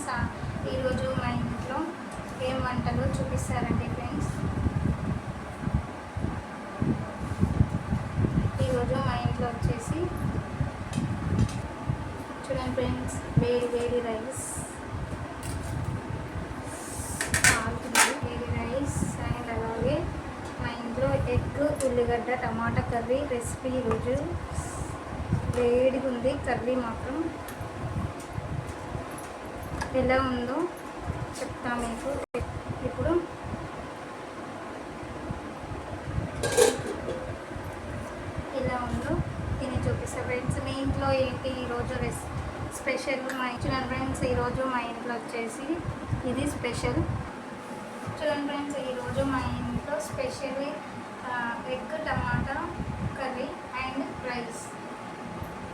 Friends, ఈరోజు మా ఇంట్లో ఏం వంటలు చూపిస్తారండి ఫ్రెండ్స్. ఈరోజు మా ఇంట్లో వచ్చేసి చూడండి ఫ్రెండ్స్, వేడి వేడి రైస్, వేడి రైస్ అండ్ అలాగే మా ఇంట్లో ఎగ్ ఉల్లిగడ్డ టమాటా కర్రీ రెసిపీ. ఈరోజు వేడిగా ఉంది కర్రీ మాత్రం. ఎలా ఉందో చెప్తా మీకు. ఇప్పుడు ఎలా ఉందో తిని చూపిస్తా ఫ్రెండ్స్. మీ ఇంట్లో ఏంటి ఈరోజు స్పెషల్? చూడండి ఫ్రెండ్స్, ఈరోజు మా ఇంట్లో వచ్చేసి ఇది స్పెషల్. చూడండి ఫ్రెండ్స్, ఈరోజు మా ఇంట్లో special egg tomato curry and rice.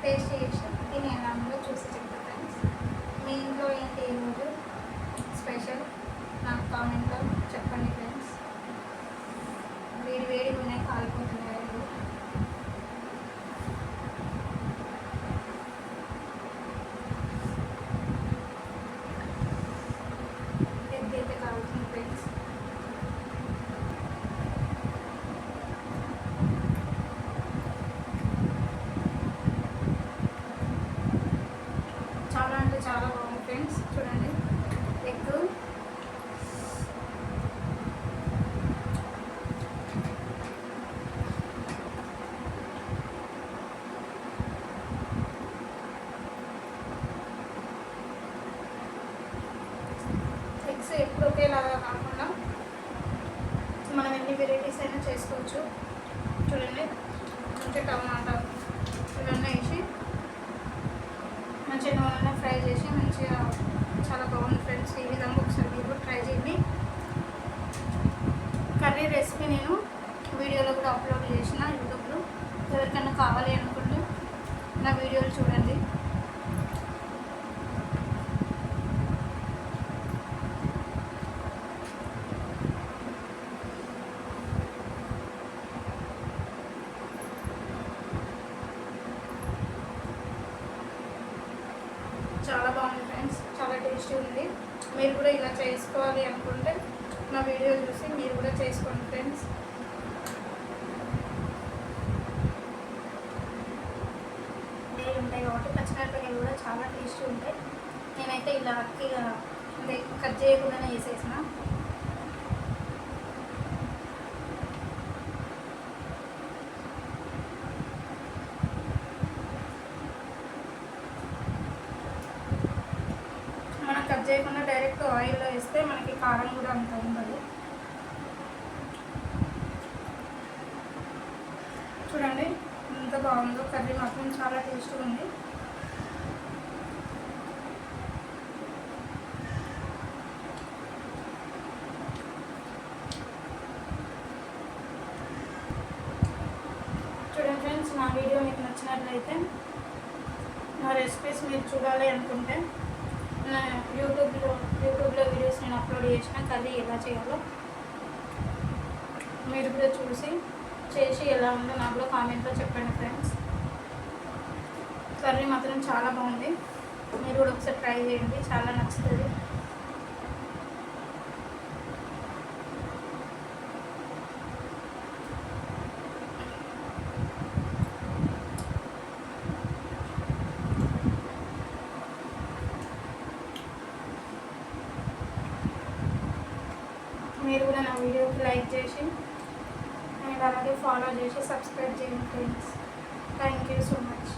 Taste చేసి తిని ఎలా ఉందో చూసి చెప్తా ఫ్రెండ్స్. మీ ఇంట్లో ఏంటి ఈరోజు స్పెషల్ నాకు కామెంట్లో చెప్పండి ఫ్రెండ్స్. వేడి వేడిగా ఉన్నాయి, కాలిపోతున్నాయి. ఎగ్ అయితే కాలుతుంది ఫ్రెండ్స్. చాలా అంటే చాలా బాగుంది ఫ్రెండ్స్. చూడండి, ఎగ్ ఎగ్స్ ఎప్పుడు ఒకేలాగా కాకుండా మనం ఎన్ని వెరైటీస్ అయినా చేసుకోవచ్చు. చూడండి, మంచిగా టమాటా ఇవన్నీ వేసి మంచిగా నూనె ఫ్రై చేసి మంచిగా చాలా బాగుంది ఫ్రెండ్స్. ఈ విధంగా ఒకసారి మీరు కూడా ట్రై చేయండి. కర్రీ రెసిపీ నేను వీడియోలో కూడా అప్లోడ్ చేసిన యూట్యూబ్లో. ఎవరికైనా కావాలి అనుకుంటే నా వీడియోలు చూడండి. చాలా బాగుంది ఫ్రెండ్స్, చాలా టేస్టీ ఉంది. మీరు కూడా ఇలా చేసుకోవాలి అనుకుంటే నా వీడియో చూసి మీరు కూడా చేసుకోండి ఫ్రెండ్స్. ఇవి ఉంటాయి కాబట్టి పచ్చిమిరపకాయలు కూడా చాలా టేస్టీ ఉంటాయి. నేనైతే ఇలా అక్కిగా అంటే కట్ చేయకుండానే వేసేసిన. కట్ చేయకుండా డైరెక్ట్ ఆయిల్లో వేస్తే మనకి కారం కూడా అంత ఉండదు. చూడండి ఎంత బాగుందో కర్రీ మాత్రం చాలా టేస్టీగా ఉంది. చూడండి ఫ్రెండ్స్, నా వీడియో మీకు నచ్చినట్లయితే నా రెసిపీస్ మీరు చూడాలి అనుకుంటే నా యూట్యూబ్లో వీడియోస్ నేను అప్లోడ్ చేసిన కర్రీ ఎలా చేయాలో మీరు కూడా చేసి ఎలా ఉందో నాకు కూడా కామెంట్లో చెప్పండి ఫ్రెండ్స్. కర్రీ మాత్రం చాలా బాగుంది. మీరు కూడా ఒకసారి ట్రై చేయండి, చాలా నచ్చుతుంది. మీరు కూడా నా వీడియోకి లైక్ చేసి అండ్ అలాగే ఫాలో చేసి సబ్స్క్రైబ్ చేయండి friends. Thank you so much.